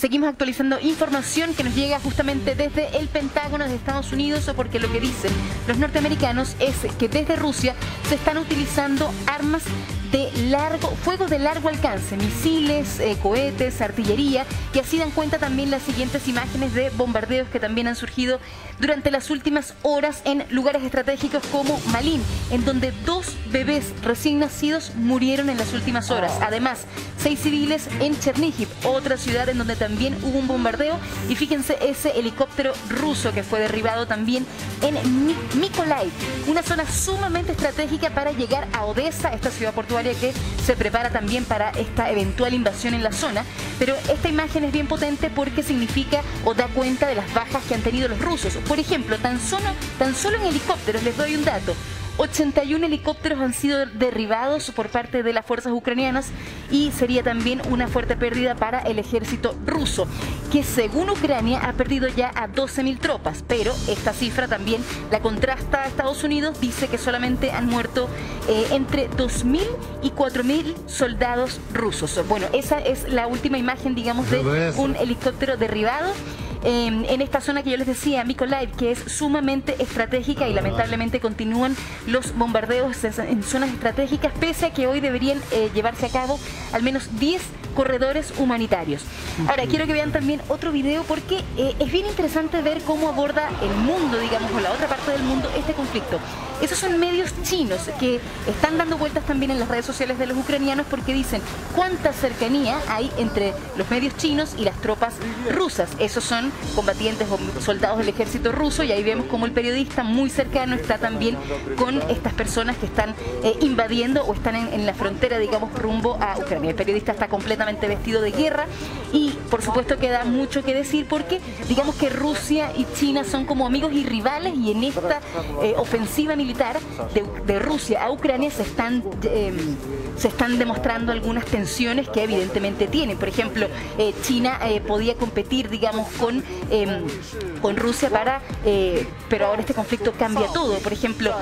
seguimos actualizando información que nos llega justamente desde el Pentágono de Estados Unidos, porque lo que dicen los norteamericanos es que desde Rusia se están utilizando armas de fuego de largo alcance, misiles, cohetes, artillería, y así dan cuenta también las siguientes imágenes de bombardeos que también han surgido durante las últimas horas en lugares estratégicos como Malín, en donde 2 bebés recién nacidos murieron en las últimas horas. Además, 6 civiles en Cherníhiv, otra ciudad en donde también hubo un bombardeo, y fíjense ese helicóptero ruso que fue derribado también en Mykolaiv, una zona sumamente estratégica para llegar a Odessa, esta ciudad portuaria que se prepara también para esta eventual invasión en la zona. Pero esta imagen es bien potente porque significa o da cuenta de las bajas que han tenido los rusos. Por ejemplo, tan solo en helicópteros, les doy un dato: 81 helicópteros han sido derribados por parte de las fuerzas ucranianas, y sería también una fuerte pérdida para el ejército ruso, que según Ucrania ha perdido ya a 12.000 tropas, pero esta cifra también la contrasta a Estados Unidos, dice que solamente han muerto entre 2.000 y 4.000 soldados rusos. Bueno, esa es la última imagen, digamos, de un helicóptero derribado en esta zona que yo les decía, Mykolaiv, que es sumamente estratégica, y lamentablemente continúan los bombardeos en zonas estratégicas, pese a que hoy deberían llevarse a cabo al menos 10 corredores humanitarios. Ahora, quiero que vean también otro video, porque es bien interesante ver cómo aborda el mundo, digamos, o la otra parte del mundo, este conflicto. Esos son medios chinos que están dando vueltas también en las redes sociales de los ucranianos, porque dicen cuánta cercanía hay entre los medios chinos y las tropas rusas. Esos son combatientes o soldados del ejército ruso, y ahí vemos como el periodista muy cercano está también con estas personas que están invadiendo o están en la frontera, digamos, rumbo a Ucrania. El periodista está completamente vestido de guerra, y por supuesto que da mucho que decir, porque digamos que Rusia y China son como amigos y rivales, y en esta ofensiva militar de Rusia a Ucrania se están demostrando algunas tensiones que evidentemente tienen. Por ejemplo, China podía competir, digamos, con Rusia pero ahora este conflicto cambia todo. Por ejemplo,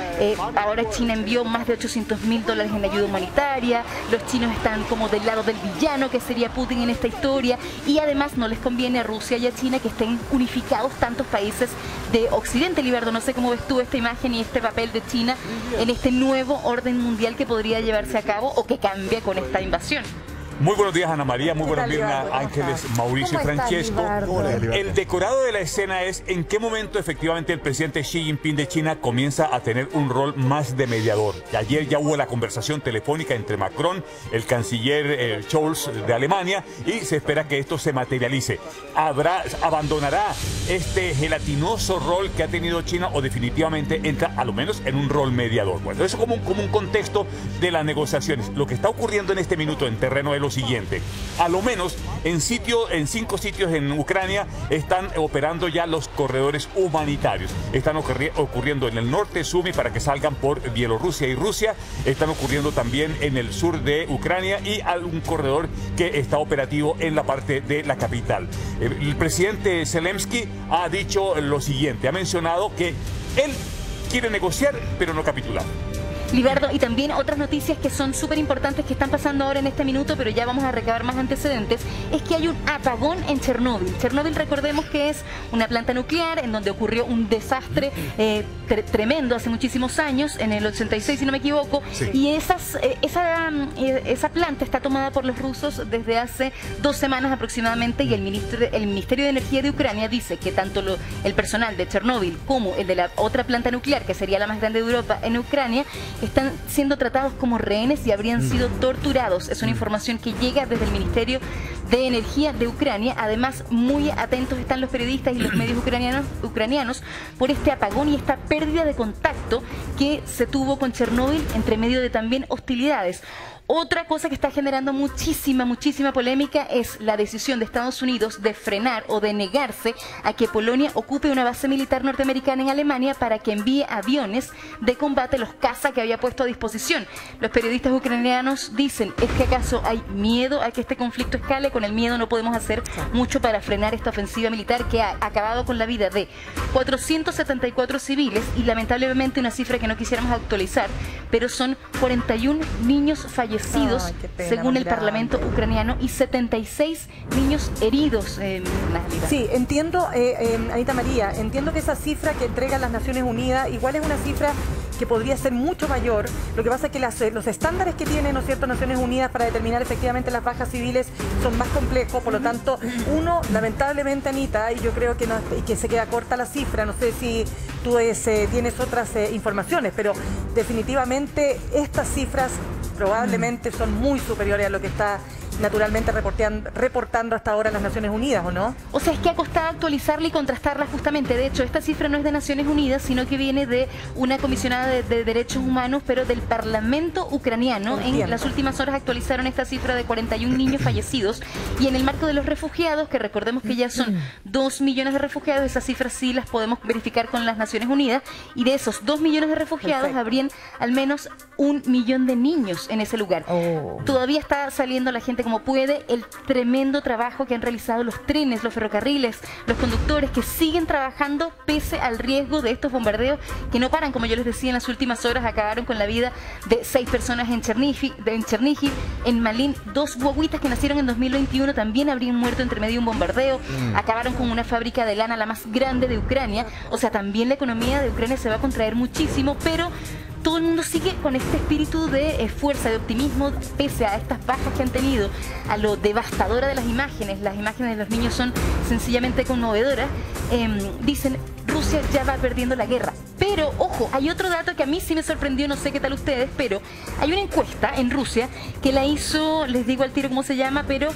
ahora China envió más de $800.000 en ayuda humanitaria. Los chinos están como del lado del villano, que sería Putin en esta historia, y además no les conviene a Rusia y a China que estén unificados tantos países de Occidente. Libardo, no sé cómo ves tú esta imagen y este papel de China en este nuevo orden mundial que podría llevarse a cabo o que cambia con esta invasión. Muy buenos días, Ana María. Muy buenos días, Ángeles, Mauricio y Francesco. El decorado de la escena es en qué momento efectivamente el presidente Xi Jinping de China comienza a tener un rol más de mediador. Ayer ya hubo la conversación telefónica entre Macron, el canciller Scholz de Alemania, y se espera que esto se materialice. ¿Abandonará este gelatinoso rol que ha tenido China, o definitivamente entra a lo menos en un rol mediador? Bueno, eso como un contexto de las negociaciones. Lo que está ocurriendo en este minuto en terreno de lo siguiente: a lo menos en 5 sitios en Ucrania están operando ya los corredores humanitarios. Están ocurriendo en el norte, Sumy, para que salgan por Bielorrusia y Rusia. Están ocurriendo también en el sur de Ucrania, y algún corredor que está operativo en la parte de la capital. El presidente Zelensky ha dicho lo siguiente, ha mencionado que él quiere negociar pero no capitular. Libardo, y también otras noticias que son súper importantes que están pasando ahora en este minuto, pero ya vamos a recabar más antecedentes, es que hay un apagón en Chernóbil. Chernóbil, recordemos que es una planta nuclear en donde ocurrió un desastre tremendo hace muchísimos años, en el 86 si no me equivoco, sí. Y esa planta está tomada por los rusos desde hace 2 semanas aproximadamente, y el Ministerio de Energía de Ucrania dice que tanto el personal de Chernóbil como el de la otra planta nuclear, que sería la más grande de Europa en Ucrania, están siendo tratados como rehenes y habrían sido torturados. Es una información que llega desde el Ministerio de Energía de Ucrania. Además, muy atentos están los periodistas y los medios ucranianos por este apagón y esta pérdida de contacto que se tuvo con Chernóbil, entre medio de también hostilidades. Otra cosa que está generando muchísima polémica es la decisión de Estados Unidos de frenar o de negarse a que Polonia ocupe una base militar norteamericana en Alemania para que envíe aviones de combate, los caza que había puesto a disposición. Los periodistas ucranianos dicen, ¿es que acaso hay miedo a que este conflicto escale con con el miedo no podemos hacer mucho para frenar esta ofensiva militar que ha acabado con la vida de 474 civiles y lamentablemente una cifra que no quisiéramos actualizar, pero son 41 niños fallecidos según el Parlamento ucraniano y 76 niños heridos. Sí, entiendo, Anita María, entiendo que esa cifra que entregan las Naciones Unidas igual es una cifra que podría ser mucho mayor. Lo que pasa es que los estándares que tienen, ¿no es cierto?, Naciones Unidas para determinar efectivamente las bajas civiles son más complejos, por lo tanto, uno, lamentablemente, Anita, y yo creo que, que se queda corta la cifra, no sé si tú tienes otras informaciones, pero definitivamente estas cifras probablemente son muy superiores a lo que está naturalmente reportando hasta ahora las Naciones Unidas, ¿o no? O sea, es que ha costado actualizarla y contrastarla justamente. De hecho, esta cifra no es de Naciones Unidas, sino que viene de una comisionada de derechos humanos, pero del Parlamento ucraniano. Entiendo. En las últimas horas actualizaron esta cifra de 41 niños fallecidos y en el marco de los refugiados, que recordemos que ya son 2 millones de refugiados, esas cifras sí las podemos verificar con las Naciones Unidas, y de esos 2 millones de refugiados habrían al menos 1 millón de niños en ese lugar. Todavía está saliendo la gente como puede, el tremendo trabajo que han realizado los trenes, los ferrocarriles, los conductores que siguen trabajando pese al riesgo de estos bombardeos que no paran. Como yo les decía, en las últimas horas acabaron con la vida de 6 personas en Chernihiv, en Malín 2 guaguitas que nacieron en 2021 también habrían muerto entre medio de un bombardeo. Acabaron con una fábrica de lana, la más grande de Ucrania. O sea, también la economía de Ucrania se va a contraer muchísimo, pero todo el mundo sigue con este espíritu de fuerza, de optimismo, pese a estas bajas que han tenido, a lo devastadora de las imágenes. Las imágenes de los niños son sencillamente conmovedoras. Dicen, Rusia ya va perdiendo la guerra. Pero, ojo, hay otro dato que a mí sí me sorprendió, no sé qué tal ustedes, pero hay una encuesta en Rusia que la hizo, les digo al tiro cómo se llama, pero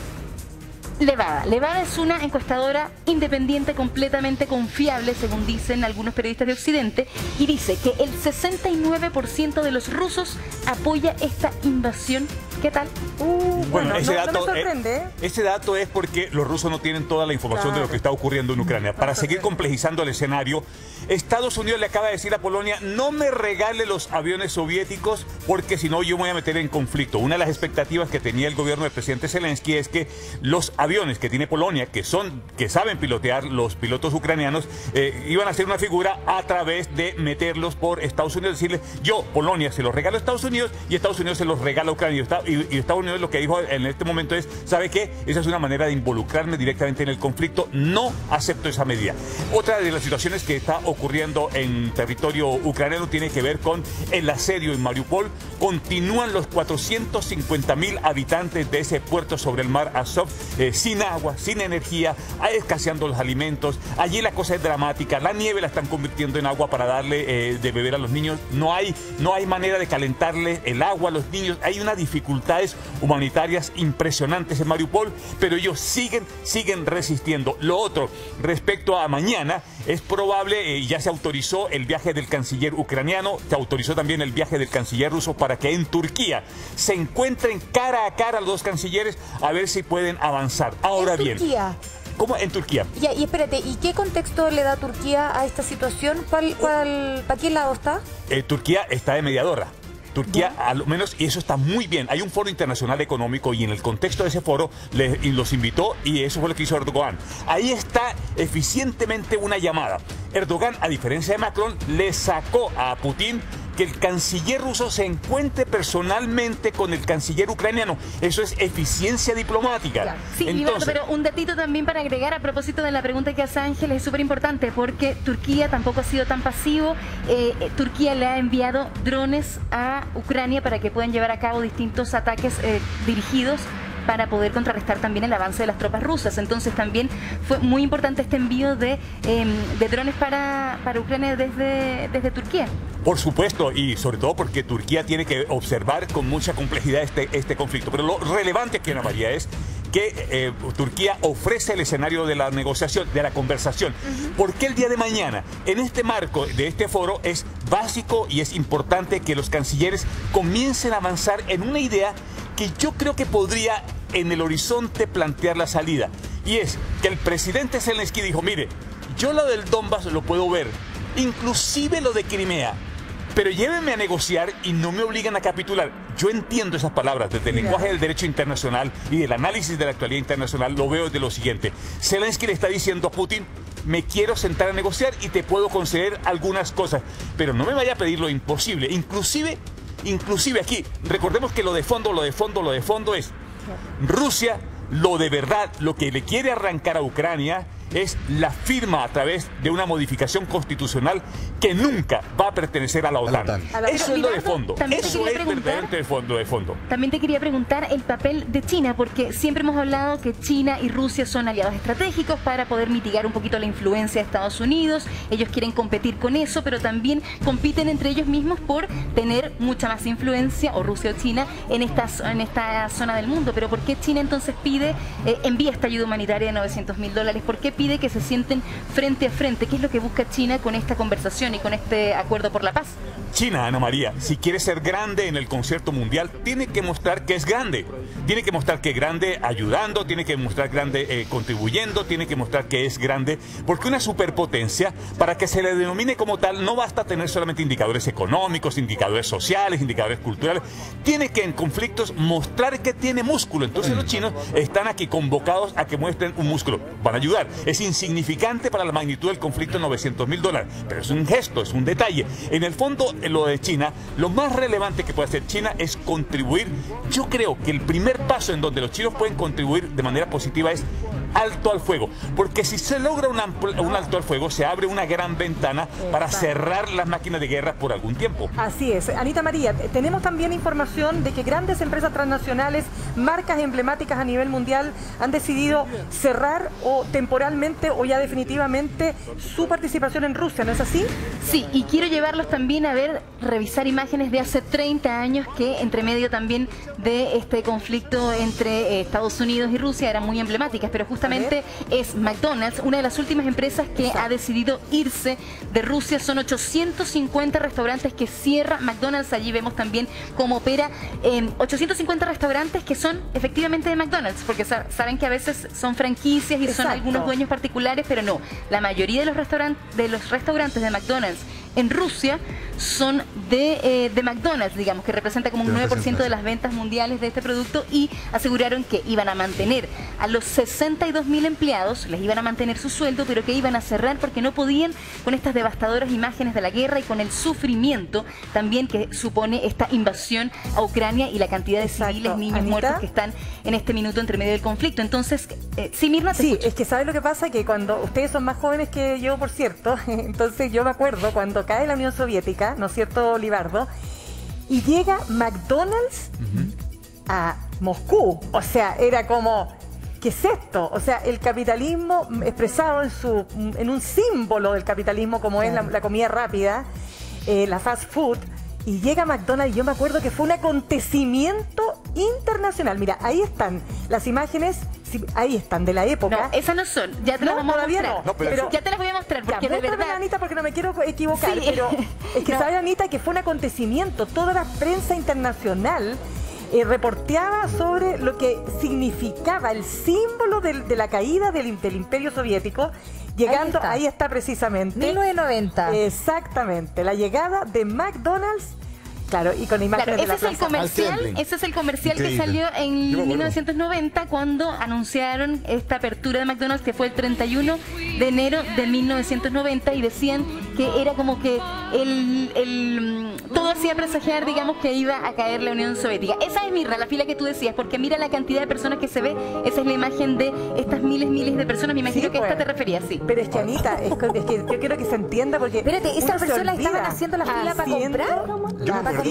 Levada. Levada es una encuestadora independiente completamente confiable, según dicen algunos periodistas de Occidente, y dice que el 69% de los rusos apoya esta invasión. ¿Qué tal? Bueno, ese dato, no me sorprende. Ese dato es porque los rusos no tienen toda la información de lo que está ocurriendo en Ucrania. Para seguir complejizando el escenario, Estados Unidos le acaba de decir a Polonia, no me regale los aviones soviéticos porque si no yo me voy a meter en conflicto. Una de las expectativas que tenía el gobierno del presidente Zelensky es que los aviones que tiene Polonia, que saben pilotear los pilotos ucranianos, iban a hacer una figura a través de meterlos por Estados Unidos, decirles, yo, Polonia, se los regalo a Estados Unidos y Estados Unidos se los regala a Ucrania. Y Estados Unidos lo que dijo en este momento es, ¿sabe qué? Esa es una manera de involucrarme directamente en el conflicto, no acepto esa medida. Otra de las situaciones que está ocurriendo en territorio ucraniano tiene que ver con el asedio en Mariupol. Continúan los 450.000 habitantes de ese puerto sobre el mar Azov sin agua, sin energía, escaseando los alimentos. Allí la cosa es dramática, la nieve la están convirtiendo en agua para darle de beber a los niños. No hay manera de calentarle el agua a los niños. Hay unas dificultades humanitarias impresionantes en Mariupol, pero ellos siguen resistiendo. Lo otro, respecto a mañana, es probable, ya se autorizó el viaje del canciller ucraniano, se autorizó también el viaje del canciller ruso para que en Turquía se encuentren cara a cara los dos cancilleres a ver si pueden avanzar. Ahora bien, Turquía. ¿cómo en Turquía? Ya, y espérate, ¿y qué contexto le da Turquía a esta situación? ¿Para qué lado está? Turquía está de mediadora. Turquía, a lo menos, y eso está muy bien. Hay un foro internacional económico y en el contexto de ese foro los invitó y eso fue lo que hizo Erdogan. Ahí está eficientemente una llamada. Erdogan, a diferencia de Macron, le sacó a Putin que el canciller ruso se encuentre personalmente con el canciller ucraniano. Eso es eficiencia diplomática. Claro. Sí, entonces, pero un datito también para agregar a propósito de la pregunta que hace Ángel, es súper importante porque Turquía tampoco ha sido tan pasivo. Turquía le ha enviado drones a Ucrania para que puedan llevar a cabo distintos ataques dirigidos para poder contrarrestar también el avance de las tropas rusas. Entonces también fue muy importante este envío de drones para Ucrania desde Turquía. Por supuesto, y sobre todo porque Turquía tiene que observar con mucha complejidad este conflicto. Pero lo relevante aquí, Ana María, es que Turquía ofrece el escenario de la negociación, de la conversación. Porque el día de mañana, en este marco de este foro, es básico y es importante que los cancilleres comiencen a avanzar en una idea que yo creo que podría en el horizonte plantear la salida. Y es que el presidente Zelensky dijo, mire, yo lo del Donbass lo puedo ver, inclusive lo de Crimea, pero llévenme a negociar y no me obligan a capitular. yo entiendo esas palabras desde el lenguaje del derecho internacional y del análisis de la actualidad internacional, lo veo de lo siguiente. Zelensky le está diciendo a Putin: me quiero sentar a negociar y te puedo conceder algunas cosas, pero no me vaya a pedir lo imposible. Inclusive aquí, recordemos que lo de fondo es Rusia, lo de verdad, lo que le quiere arrancar a Ucrania es la firma a través de una modificación constitucional que nunca va a pertenecer a la OTAN. Eso es lo de fondo. Eso es verdaderamente de fondo. También te quería preguntar el papel de China, porque siempre hemos hablado que China y Rusia son aliados estratégicos para poder mitigar un poquito la influencia de Estados Unidos. Ellos quieren competir con eso, pero también compiten entre ellos mismos por tener mucha más influencia, o Rusia o China, en esta zona del mundo. Pero ¿por qué China entonces envía esta ayuda humanitaria de $900.000? ¿Por qué pide que se sienten frente a frente? ¿Qué es lo que busca China con esta conversación y con este acuerdo por la paz? China, Ana María, si quiere ser grande en el concierto mundial, tiene que mostrar que es grande. Tiene que mostrar que es grande ayudando, tiene que mostrar grande contribuyendo, tiene que mostrar que es grande, porque una superpotencia, para que se le denomine como tal, no basta tener solamente indicadores económicos, indicadores sociales, indicadores culturales. Tiene que en conflictos mostrar que tiene músculo. Entonces los chinos están aquí convocados a que muestren un músculo. Van a ayudar. Es insignificante para la magnitud del conflicto, $900.000, pero es un gesto, es un detalle. En el fondo, lo de China, lo más relevante que puede hacer China es contribuir. Yo creo que el primer paso en donde los chinos pueden contribuir de manera positiva es alto al fuego, porque si se logra un alto al fuego, se abre una gran ventana para cerrar las máquinas de guerra por algún tiempo. Así es. Anita María, tenemos también información de que grandes empresas transnacionales, marcas emblemáticas a nivel mundial, han decidido cerrar o temporalmente o ya definitivamente su participación en Rusia, ¿no es así? Sí, y quiero llevarlos también a revisar imágenes de hace 30 años que entre medio también de este conflicto entre Estados Unidos y Rusia eran muy emblemáticas, pero justamente es McDonald's, una de las últimas empresas que ha decidido irse de Rusia. Son 850 restaurantes que cierra McDonald's. Allí vemos también cómo opera 850 restaurantes que son efectivamente de McDonald's, porque saben que a veces son franquicias y son algunos dueños particulares, pero no. La mayoría de los restaurantes de McDonald's en Rusia son de McDonald's, digamos, que representa como un 9% de las ventas mundiales de este producto, y aseguraron que iban a mantener a los 62.000 empleados, les iban a mantener su sueldo, pero que iban a cerrar porque no podían con estas devastadoras imágenes de la guerra y con el sufrimiento también que supone esta invasión a Ucrania y la cantidad de civiles, niños muertos que están en este minuto entre medio del conflicto. Entonces, sí, Mirna, te escucho. Es que ¿sabes lo que pasa? Que cuando ustedes son más jóvenes que yo, por cierto, entonces yo me acuerdo cuando cae la Unión Soviética, ¿no es cierto, Libardo? Y llega McDonald's a Moscú. O sea, era como, ¿qué es esto? O sea, el capitalismo expresado en un símbolo del capitalismo como es la comida rápida, la fast food. Y llega McDonald's, y yo me acuerdo que fue un acontecimiento internacional. Mira, ahí están las imágenes, ahí están, de la época. No, esas no son, ya te las vamos a mostrar. No, pero ya te las voy a mostrar, porque de verdad... Anita, porque no me quiero equivocar, pero es que sabe, Anita, que fue un acontecimiento. Toda la prensa internacional reporteaba sobre lo que significaba el símbolo de la caída del Imperio Soviético. Llegando, ahí está precisamente. 1990. Exactamente, la llegada de McDonald's. Claro, y con imágenes de la plaza. Ese es el comercial que salió en 1990 cuando anunciaron esta apertura de McDonald's, que fue el 31 de enero de 1990, y decían que era como que todo hacía presagiar, digamos, que iba a caer la Unión Soviética. Esa es, Mirra, la fila que tú decías, porque mira la cantidad de personas que se ve. Esa es la imagen de estas miles de personas. Me imagino que esta te refería, sí. Pero es que, Anita, es que yo quiero que se entienda, porque... Espérate, ¿esas personas estaban haciendo la fila para comprar? Una cajita.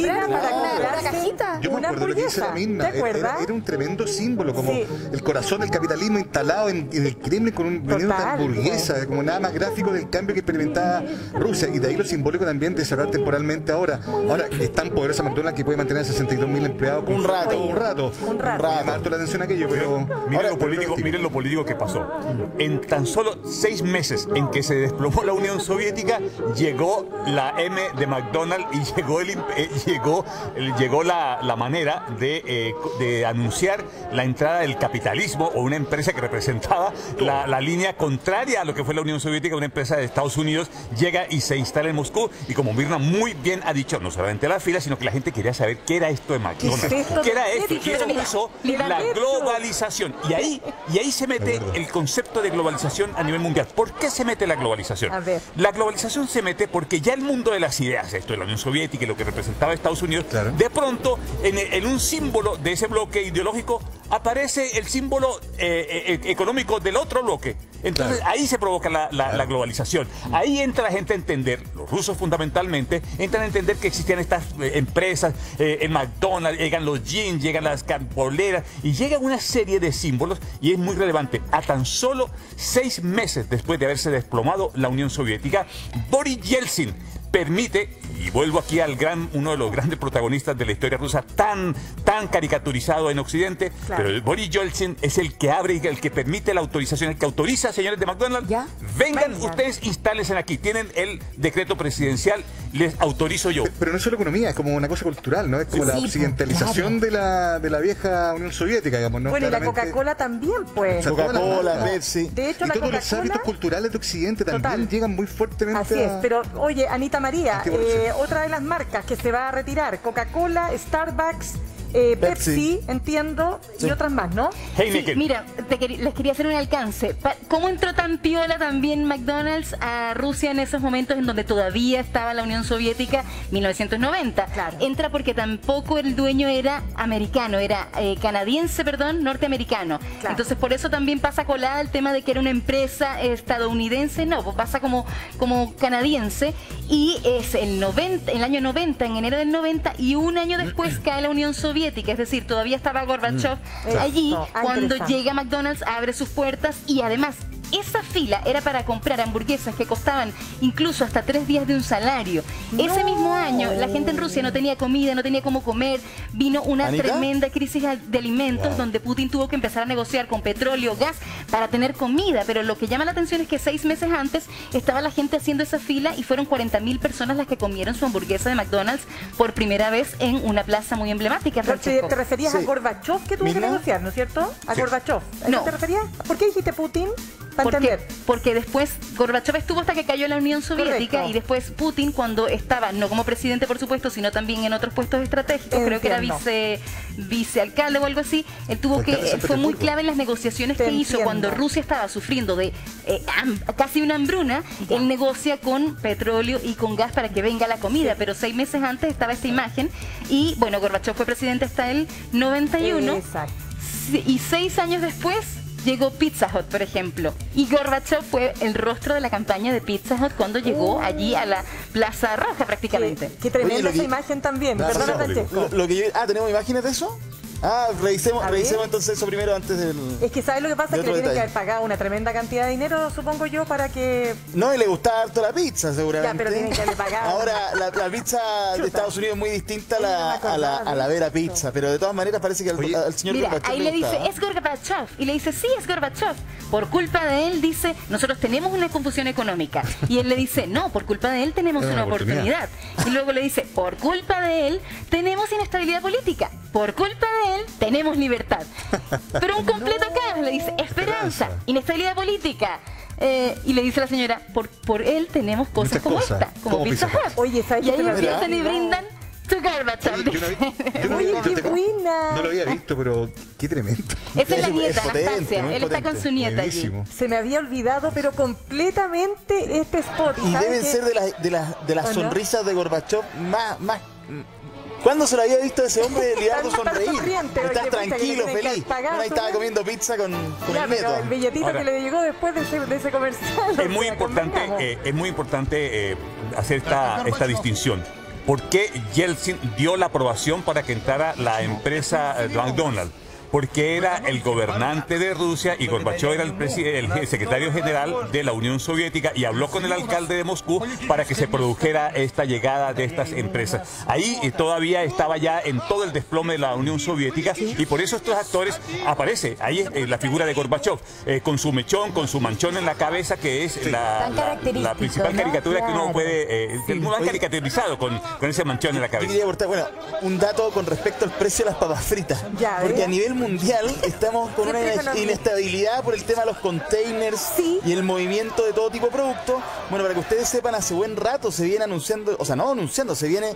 Yo me acuerdo lo que dice la Mirna. Era un tremendo símbolo, como el corazón del capitalismo instalado en el Kremlin, con un veneno tan burguesa, como nada más gráfico del cambio que experimentaba Rusia. Y de ahí lo simbólico también de cerrar temporalmente ahora. Ahora es tan poderosa McDonald's que puede mantener a 62.000 empleados un rato. Me harto la atención aquello, pero... Miren lo político que pasó. En tan solo 6 meses en que se desplomó la Unión Soviética, llegó la M de McDonald's y llegó la manera de anunciar la entrada del capitalismo, o una empresa que representaba la línea contraria a lo que fue la Unión Soviética, una empresa de Estados Unidos, llega y se instala en Moscú. Y como Mirna muy bien ha dicho, hecho, no solamente la fila, sino que la gente quería saber qué era esto de McDonald's. ¿Qué era esto? Y eso empezó la globalización. Y ahí se mete el concepto de globalización a nivel mundial. ¿Por qué se mete la globalización? La globalización se mete porque ya el mundo de las ideas, esto de la Unión Soviética y lo que representaba Estados Unidos, de pronto en un símbolo de ese bloque ideológico aparece el símbolo económico del otro bloque. Entonces ahí se provoca la globalización. Ahí entra la gente a entender, los rusos fundamentalmente, entran a entender que existían estas empresas, el McDonald's, llegan los jeans, llegan las carboleras y llega una serie de símbolos y es muy relevante. A tan solo 6 meses después de haberse desplomado la Unión Soviética, Boris Yeltsin permite, y vuelvo aquí al uno de los grandes protagonistas de la historia rusa, tan caricaturizado en Occidente, pero Boris Yeltsin es el que abre y el que permite la autorización, el que autoriza, señores de McDonald's, vengan ustedes, instálense aquí, tienen el decreto presidencial, les autorizo yo. Pero no es solo economía, es como una cosa cultural, ¿no? Es como la occidentalización de la vieja Unión Soviética, digamos, ¿no? Bueno, claramente... y la Coca-Cola también, pues. Coca-Cola, Pepsi. De hecho, y todos los hábitos culturales de Occidente también llegan muy fuertemente. Así es, pero oye, Anita María, otra de las marcas que se va a retirar, Coca-Cola, Starbucks, Pepsi, entiendo, y otras más, ¿no? Sí, mira, les quería hacer un alcance. ¿Cómo entró tan piola también McDonald's a Rusia en esos momentos en donde todavía estaba la Unión Soviética, 1990? Entra porque tampoco el dueño era americano, era canadiense, perdón, norteamericano. Entonces por eso también pasa colada el tema de que era una empresa estadounidense, no, pues pasa como canadiense, y es el año 90, en enero del 90, y un año después cae la Unión Soviética. Es decir, todavía estaba Gorbachev allí cuando llega McDonald's, abre sus puertas y además esa fila era para comprar hamburguesas que costaban incluso hasta 3 días de un salario. Ese mismo año la gente en Rusia no tenía comida, no tenía cómo comer, vino una tremenda crisis de alimentos donde Putin tuvo que empezar a negociar con petróleo, gas para tener comida, pero lo que llama la atención es que 6 meses antes estaba la gente haciendo esa fila y fueron 40.000 personas las que comieron su hamburguesa de McDonald's por primera vez en una plaza muy emblemática. ¿Te referías a Gorbachev que tuvo que negociar, no es cierto? A Gorbachev. ¿A eso te referías? ¿Por qué dijiste Putin? Porque después Gorbachev estuvo hasta que cayó la Unión Soviética y después Putin, cuando estaba, no como presidente por supuesto, sino también en otros puestos estratégicos, creo que era vicealcalde o algo así, él tuvo fue muy clave en las negociaciones que hizo cuando Rusia estaba sufriendo de casi una hambruna. Él negocia con petróleo y con gas para que venga la comida, pero 6 meses antes estaba esta imagen y bueno, Gorbachev fue presidente hasta el 91 y 6 años después llegó Pizza Hut, por ejemplo. Y Gorbachev fue el rostro de la campaña de Pizza Hut cuando llegó allí a la Plaza Roja prácticamente. Qué tremenda esa imagen también. Perdona, Francesco. ¿tenemos imágenes de eso? Revisemos entonces eso primero antes del... Es que ¿sabes lo que pasa? Que le tienen que haber pagado una tremenda cantidad de dinero, supongo yo, para que... No, y le gustaba harto la pizza, seguramente. Ya, pero tienen que haberle pagado. Ahora, la pizza de Estados Unidos es muy distinta a la Vera Pizza, pero de todas maneras parece que al señor Gorbachev ahí le dice, es Gorbachev, y le dice, sí, es Gorbachev. Por culpa de él, dice, nosotros tenemos una confusión económica. Y él le dice, no, por culpa de él tenemos una oportunidad. Y luego le dice, por culpa de él tenemos inestabilidad política. Por culpa de él tenemos libertad. Pero un completo caos, le dice, esperanza, inestabilidad política. Y le dice la señora, por él tenemos cosas como esta, como Pizza Hut. Oye, y ahí empiezan y brindan tu Gorbachev. No lo había visto, pero qué tremendo. Esa es la nieta, Anastasia. Él está con su nieta allí. Se me había olvidado, pero completamente este spot. Y deben ser de las sonrisas de Gorbachev más. ¿Cuándo se lo había visto a ese hombre liado sonreír? Está tranquilo, feliz. Ahí estaba comiendo pizza con el neto. El billetito que le llegó después de ese comercial. Es muy importante hacer esta distinción. ¿Por qué Yeltsin dio la aprobación para que entrara la empresa McDonald's? Porque era el gobernante de Rusia y Gorbachev era el secretario general de la Unión Soviética y habló con el alcalde de Moscú para que se produjera esta llegada de estas empresas. Ahí todavía estaba ya en todo el desplome de la Unión Soviética y por eso estos actores aparece ahí la figura de Gorbachev con su mechón, con su manchón en la cabeza, que es la principal caricatura que uno puede, lo han caricaturizado con ese manchón en la cabeza. Bueno, un dato con respecto al precio de las papas fritas, porque a nivel mundial estamos con una inestabilidad por el tema de los containers y el movimiento de todo tipo de productos. Bueno, para que ustedes sepan, hace buen rato se viene anunciando, o sea, no anunciando, se viene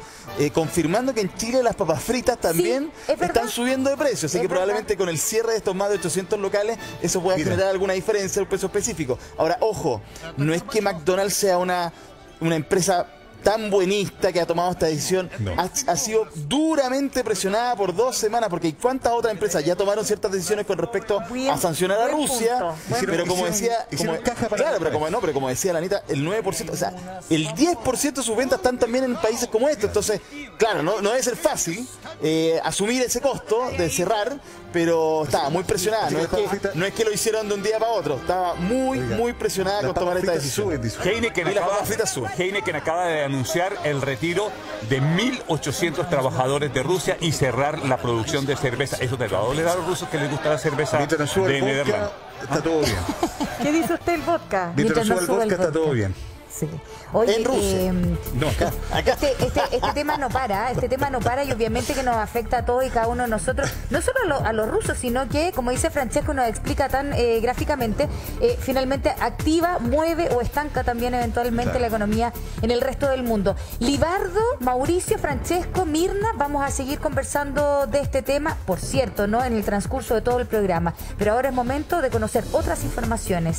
confirmando que en Chile las papas fritas también están subiendo de precio. Así que probablemente con el cierre de estos más de 800 locales, eso pueda generar alguna diferencia en el precio específico. Ahora, ojo, no es que McDonald's sea una empresa tan buenista que ha tomado esta decisión. Ha sido duramente presionada por 2 semanas, porque ¿cuántas otras empresas ya tomaron ciertas decisiones con respecto a sancionar a Rusia? Pero como decía, pero como decía la Anita, el 9%, o sea, el 10% de sus ventas están también en países como este. Entonces, claro, no debe ser fácil asumir ese costo de cerrar, pero estaba muy presionada. No es que lo hicieron de un día para otro, estaba muy presionada con tomar esta decisión. Heineken acaba de anunciar el retiro de 1.800 trabajadores de Rusia y cerrar la producción de cerveza. Eso te va a doler a los rusos que les gusta la cerveza de Nederland. Está todo bien. ¿Qué dice usted el vodka? Mientras no suba el vodka está todo bien. Sí. Oye, en Rusia. No, acá. Este tema no para, y obviamente que nos afecta a todos y cada uno de nosotros, no solo a los rusos, sino que, como dice Francesco, nos explica tan gráficamente, finalmente activa, mueve o estanca también eventualmente la economía en el resto del mundo. Libardo, Mauricio, Francesco, Mirna, vamos a seguir conversando de este tema, por cierto, ¿no?, en el transcurso de todo el programa, pero ahora es momento de conocer otras informaciones.